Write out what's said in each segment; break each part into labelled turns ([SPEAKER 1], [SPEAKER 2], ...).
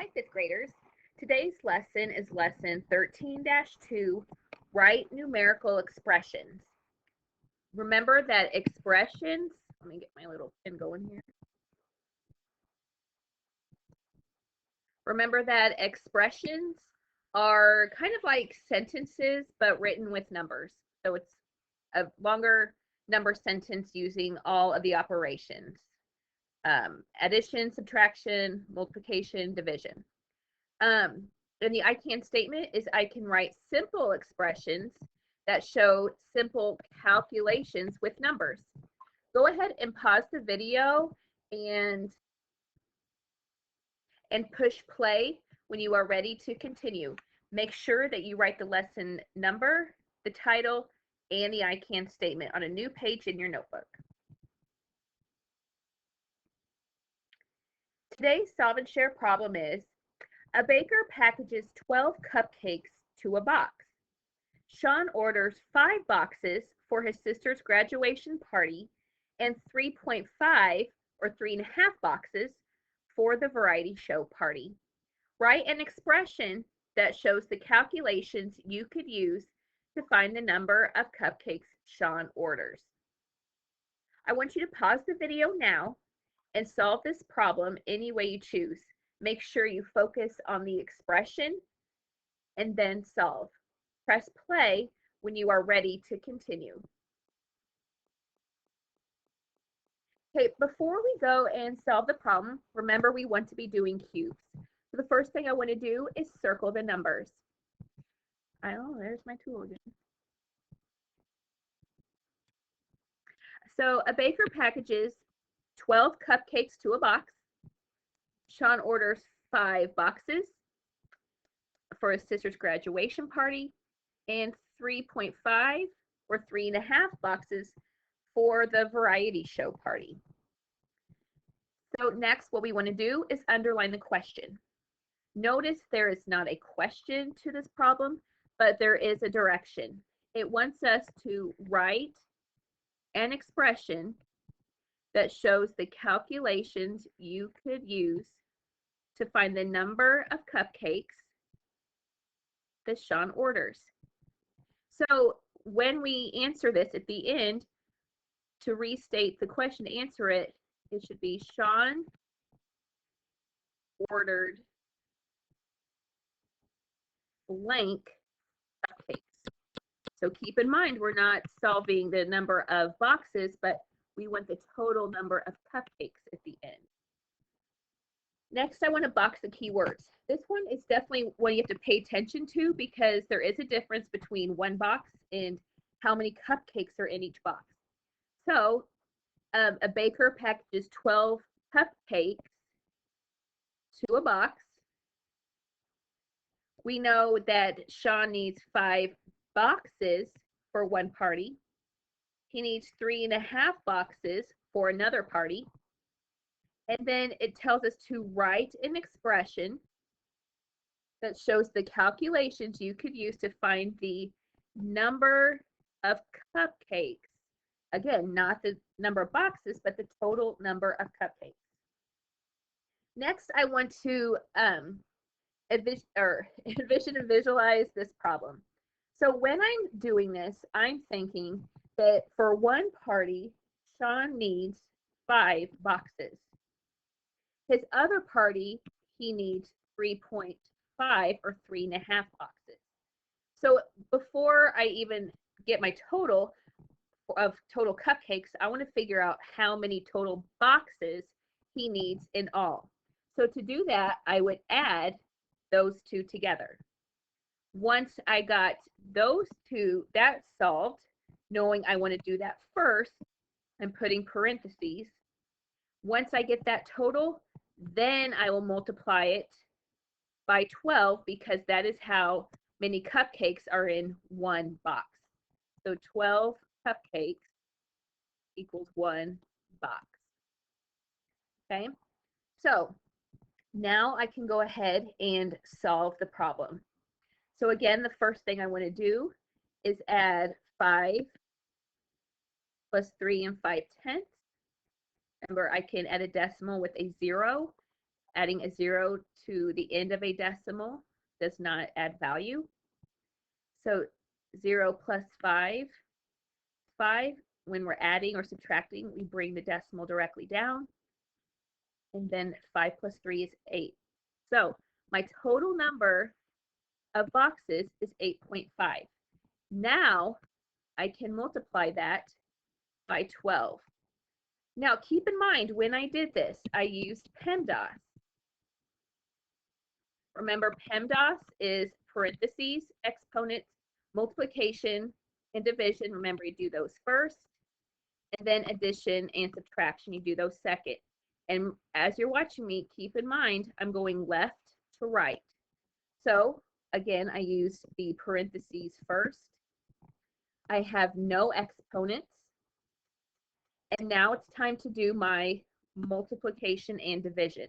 [SPEAKER 1] Hi, fifth graders. Today's lesson is lesson 13-2, Write Numerical Expressions. Remember that expressions, let me get my little pen going here. Remember that expressions are kind of like sentences, but written with numbers. So it's a longer number sentence using all of the operations. Addition, subtraction, multiplication, division. And the I can statement is I can write simple expressions that show simple calculations with numbers. Go ahead and pause the video and push play when you are ready to continue. Make sure that you write the lesson number, the title, and the I can statement on a new page in your notebook. Today's solve and share problem is a baker packages 12 cupcakes to a box. Sean orders 5 boxes for his sister's graduation party and 3.5 or 3.5 boxes for the variety show party. Write an expression that shows the calculations you could use to find the number of cupcakes Sean orders. I want you to pause the video now and solve this problem any way you choose. Make sure you focus on the expression and then solve. Press play when you are ready to continue. Okay, before we go and solve the problem, remember we want to be doing cubes. So the first thing I want to do is circle the numbers. Oh, there's my tool again. So a baker packages 12 cupcakes to a box. Sean orders 5 boxes for his sister's graduation party and 3.5 or 3.5 boxes for the variety show party. So next, what we want to do is underline the question. Notice there is not a question to this problem, but there is a direction. It wants us to write an expression that shows the calculations you could use to find the number of cupcakes that Sean orders. So when we answer this at the end, to restate the question, to answer it, it should be Sean ordered blank cupcakes. So keep in mind, we're not solving the number of boxes, but we want the total number of cupcakes at the end. Next, I want to box the keywords. This one is definitely one you have to pay attention to because there is a difference between one box and how many cupcakes are in each box. So a baker packages 12 cupcakes to a box. We know that Sean needs 5 boxes for one party. He needs 3.5 boxes for another party. And then it tells us to write an expression that shows the calculations you could use to find the number of cupcakes. Again, not the number of boxes, but the total number of cupcakes. Next, I want to envision and visualize this problem. So when I'm doing this, I'm thinking that for one party, Sean needs 5 boxes. His other party, he needs 3.5 or 3.5 boxes. So before I even get my total of total cupcakes, I want to figure out how many total boxes he needs in all. So to do that, I would add those two together. Once I got those two, that solved, knowing I want to do that first, I'm putting parentheses. Once I get that total, then I will multiply it by 12 because that is how many cupcakes are in one box. So 12 cupcakes equals 1 box. Okay, so now I can go ahead and solve the problem. So again, the first thing I want to do is add 5 plus 3 5/10. Remember, I can add a decimal with a 0 Adding a 0 to the end of a decimal does not add value. So 0 plus 5, 5. When we're adding or subtracting, we bring the decimal directly down. And then 5 plus 3 is 8. So my total number of boxes is 8.5. Now I can multiply that by 12. Now keep in mind, when I did this, I used PEMDAS. Remember, PEMDAS is parentheses, exponents, multiplication, and division. Remember, you do those first, and then addition and subtraction, you do those second. And as you're watching me, keep in mind, I'm going left to right. So again, I use the parentheses first. I have no exponents. And now it's time to do my multiplication and division.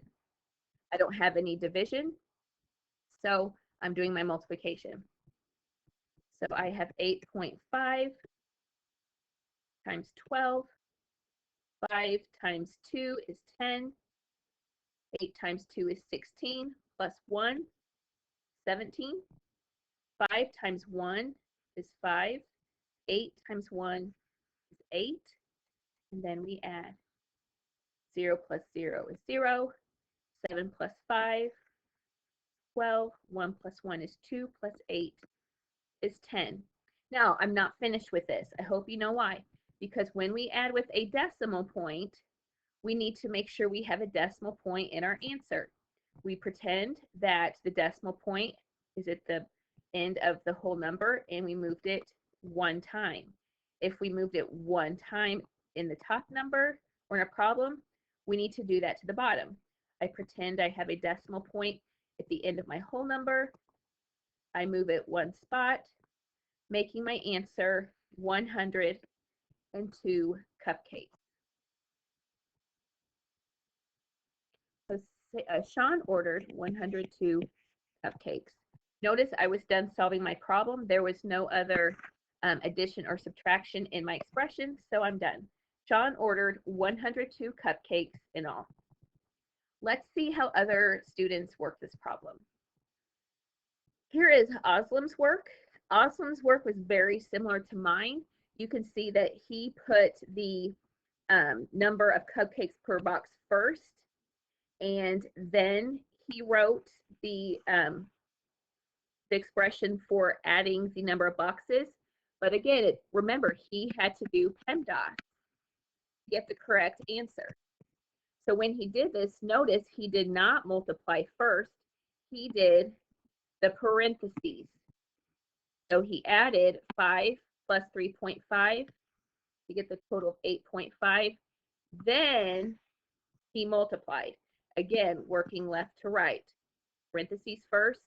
[SPEAKER 1] I don't have any division, so I'm doing my multiplication. So I have 8.5 times 12. 5 times 2 is 10. 8 times 2 is 16, plus 1, 17. 5 times 1 is 5. 8 times 1 is 8. And then we add 0 plus 0 is 0. 7 plus 5, 12. 1 plus 1 is 2, plus 8 is 10. Now, I'm not finished with this. I hope you know why. Because when we add with a decimal point, we need to make sure we have a decimal point in our answer. We pretend that the decimal point is at the end of the whole number and we moved it one time. If we moved it one time in the top number or in a problem, we need to do that to the bottom. I pretend I have a decimal point at the end of my whole number. I move it one spot, making my answer 102 cupcakes. So Sean ordered 102 cupcakes. Notice I was done solving my problem. There was no other addition or subtraction in my expression, so I'm done. Sean ordered 102 cupcakes in all. Let's see how other students work this problem. Here is Aslam's work. Aslam's work was very similar to mine. You can see that he put the number of cupcakes per box first, and then he wrote the expression for adding the number of boxes. But again, remember, he had to do PEMDAS to get the correct answer. So when he did this, notice he did not multiply first. He did the parentheses. So he added 5 plus 3.5 to get the total of 8.5. Then he multiplied. Again, working left to right. Parentheses first,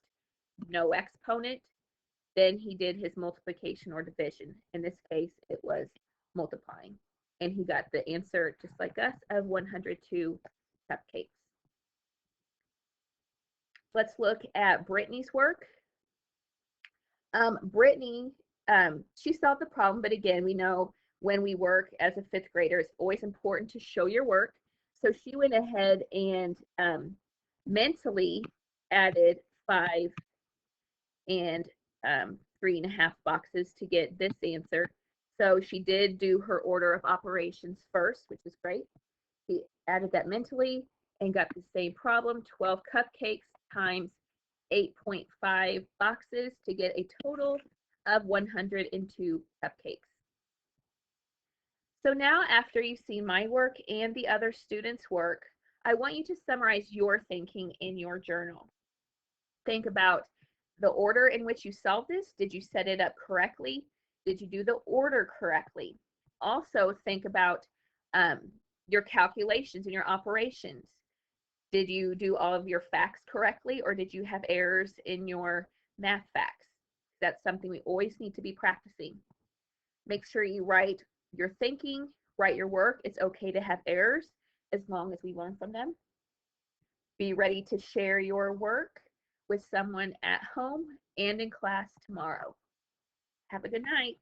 [SPEAKER 1] no exponent. Then he did his multiplication or division. In this case, it was multiplying. And he got the answer, just like us, of 102 cupcakes. Let's look at Brittany's work. Brittany, she solved the problem, but again, we know when we work as a fifth grader, it's always important to show your work. So she went ahead and mentally added 5 and 3.5 boxes to get this answer. So she did do her order of operations first, which is great. She added that mentally and got the same problem, 12 cupcakes times 8.5 boxes to get a total of 102 cupcakes. So now, after you've seen my work and the other students' work, I want you to summarize your thinking in your journal. Think about the order in which you solved this. Did you set it up correctly? Did you do the order correctly? Also, think about your calculations and your operations. Did you do all of your facts correctly, or did you have errors in your math facts? That's something we always need to be practicing. Make sure you write your thinking, write your work. It's okay to have errors as long as we learn from them. Be ready to share your work with someone at home and in class tomorrow. Have a good night.